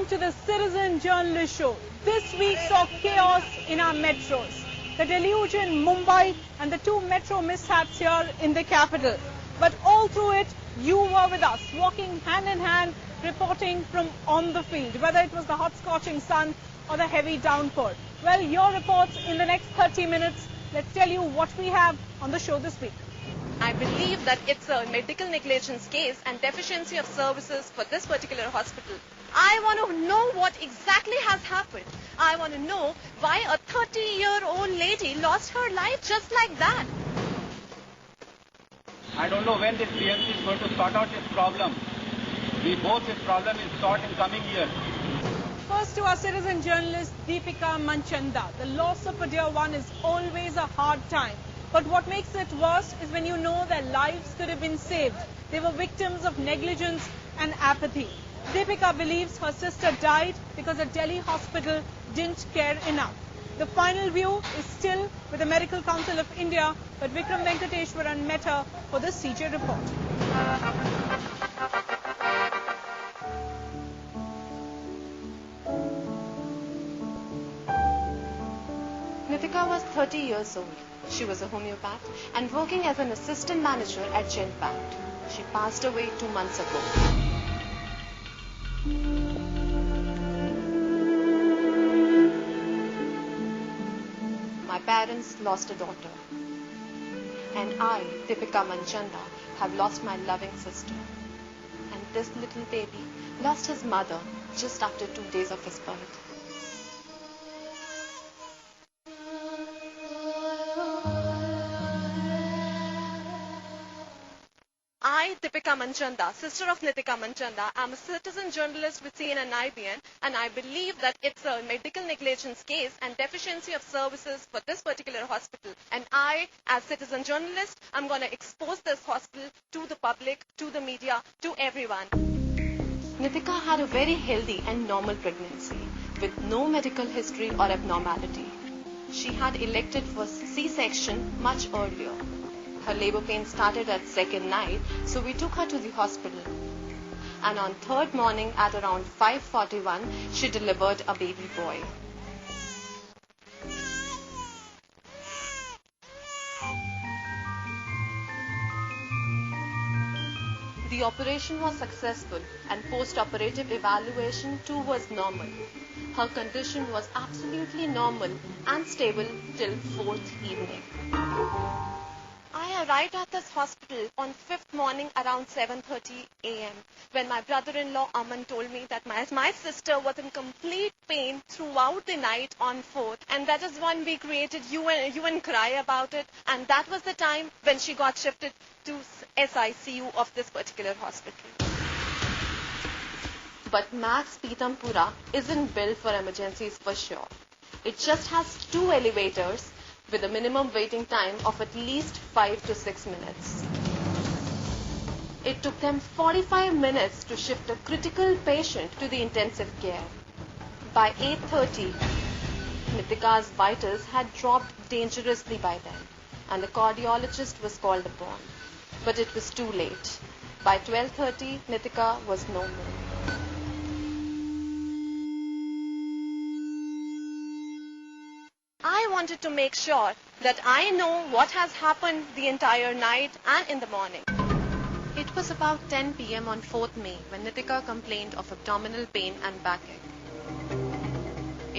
Welcome to the Citizen Journalist Show. This week saw chaos in our metros. The deluge in Mumbai and the two metro mishaps here in the capital. But all through it, you were with us, walking hand in hand, reporting from on the field, whether it was the hot scorching sun or the heavy downpour. Well, your reports in the next 30 minutes. Let's tell you what we have on the show this week. I believe that it's a medical negligence case and deficiency of services for this particular hospital. I want to know what exactly has happened. I want to know why a 30-year-old lady lost her life just like that. I don't know when this PMC is going to sort out this problem. We hope this problem is sorted in coming years. First to our citizen journalist Deepika Manchanda. The loss of a dear one is always a hard time. But what makes it worse is when you know their lives could have been saved. They were victims of negligence and apathy. Deepika believes her sister died because a Delhi hospital didn't care enough. The final view is still with the Medical Council of India, but Vikram Venkateshwaran met her for the CJ report. Nitika was 30 years old. She was a homeopath and working as an assistant manager at Genpact. She passed away 2 months ago. My parents lost a daughter. And I, Deepika Manchanda, have lost my loving sister. And this little baby lost his mother just after 2 days of his birth. I, Deepika Manchanda, sister of Nitika Manchanda, am a citizen journalist with CNN IBN, and I believe that it's a medical negligence case and deficiency of services for this particular hospital. And I, as citizen journalist, I'm going to expose this hospital to the public, to the media, to everyone. Nitika had a very healthy and normal pregnancy with no medical history or abnormality. She had elected for C-section much earlier. Her labor pain started at second night, so we took her to the hospital. And on third morning at around 5:41, she delivered a baby boy. The operation was successful and post-operative evaluation too was normal. Her condition was absolutely normal and stable till 4th evening. I arrived at this hospital on 5th morning around 7:30 a.m. when my brother-in-law Aman told me that my sister was in complete pain throughout the night on 4th, and that is when we created You and Cry about it, and that was the time when she got shifted to SICU of this particular hospital. But Max Pitampura isn't built for emergencies for sure. It just has 2 elevators with a minimum waiting time of at least 5 to 6 minutes. It took them 45 minutes to shift a critical patient to the intensive care. By 8:30, Nitika's vitals had dropped dangerously by then, and the cardiologist was called upon. But it was too late. By 12:30, Nitika was no more. I wanted to make sure that I know what has happened the entire night and in the morning. It was about 10 p.m. on 4th May when Nitika complained of abdominal pain and backache.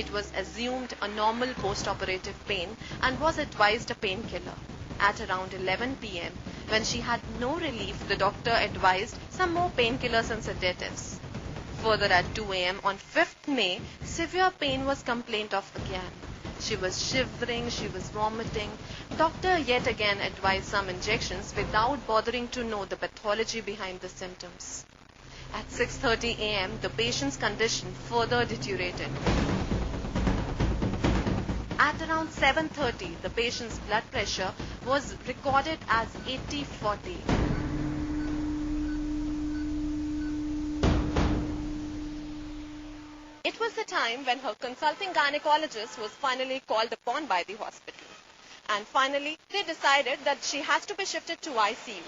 It was assumed a normal post-operative pain and was advised a painkiller. At around 11 p.m., when she had no relief, the doctor advised some more painkillers and sedatives. Further at 2 a.m. on 5th May, severe pain was complained of again. She was shivering, she was vomiting. Doctor yet again advised some injections without bothering to know the pathology behind the symptoms. At 6:30 a.m., the patient's condition further deteriorated. At around 7:30, the patient's blood pressure was recorded as 80/40. It was the time when her consulting gynecologist was finally called upon by the hospital. And finally, they decided that she has to be shifted to ICU.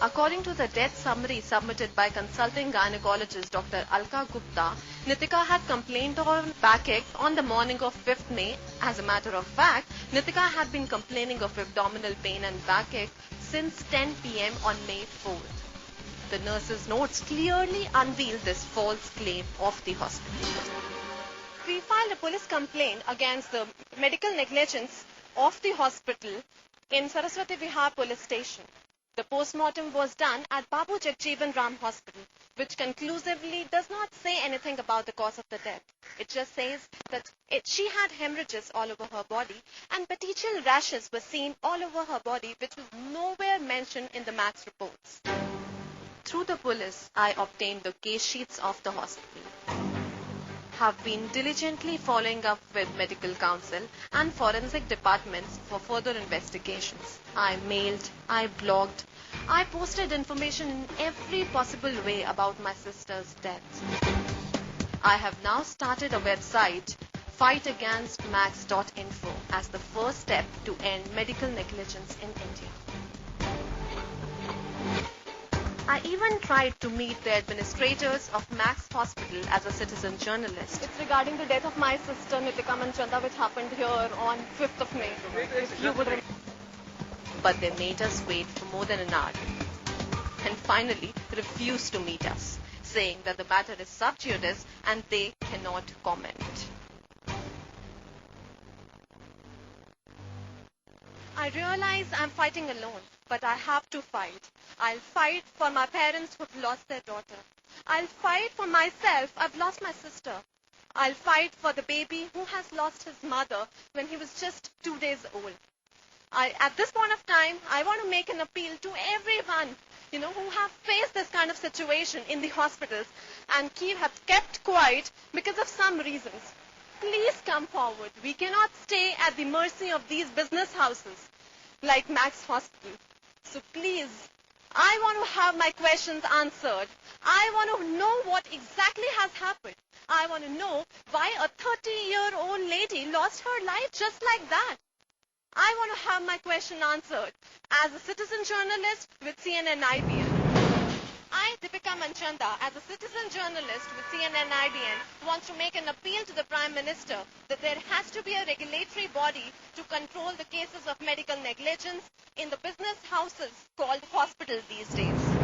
According to the death summary submitted by consulting gynecologist Dr. Alka Gupta, Nitika had complained of backache on the morning of 5th May. As a matter of fact, Nitika had been complaining of abdominal pain and backache since 10 p.m. on May 4th. The nurse's notes clearly unveil this false claim of the hospital. We filed a police complaint against the medical negligence of the hospital in Saraswati Vihar police station. The postmortem was done at Babu Jagjeevan Ram Hospital, which conclusively does not say anything about the cause of the death. It just says that she had hemorrhages all over her body and petechial rashes were seen all over her body, which was nowhere mentioned in the MACS reports. Through the police, I obtained the case sheets of the hospital. Have been diligently following up with medical council and forensic departments for further investigations. I mailed, I blogged, I posted information in every possible way about my sister's death. I have now started a website, fightagainstmax.info, as the first step to end medical negligence in India. I even tried to meet the administrators of Max Hospital as a citizen journalist. It's regarding the death of my sister Nitika Manchanda, which happened here on 5th of May. If you would remember. But they made us wait for more than an hour and finally refused to meet us, saying that the matter is sub judice and they cannot comment. I realize I'm fighting alone, but I have to fight. I'll fight for my parents who've lost their daughter. I'll fight for myself. I've lost my sister. I'll fight for the baby who has lost his mother when he was just 2 days old. At this point of time, I want to make an appeal to everyone, who have faced this kind of situation in the hospitals and have kept quiet because of some reasons. Please come forward. We cannot stay at the mercy of these business houses like Max Hospital. So please, I want to have my questions answered. I want to know what exactly has happened. I want to know why a 30-year-old lady lost her life just like that. I want to have my question answered as a citizen journalist with CNN-IBN. I, Deepika Manchanda, as a citizen journalist with CNN-IBN, wants to make an appeal to the Prime Minister that there has to be a regulatory body to control the cases of medical negligence in the business houses called hospitals these days.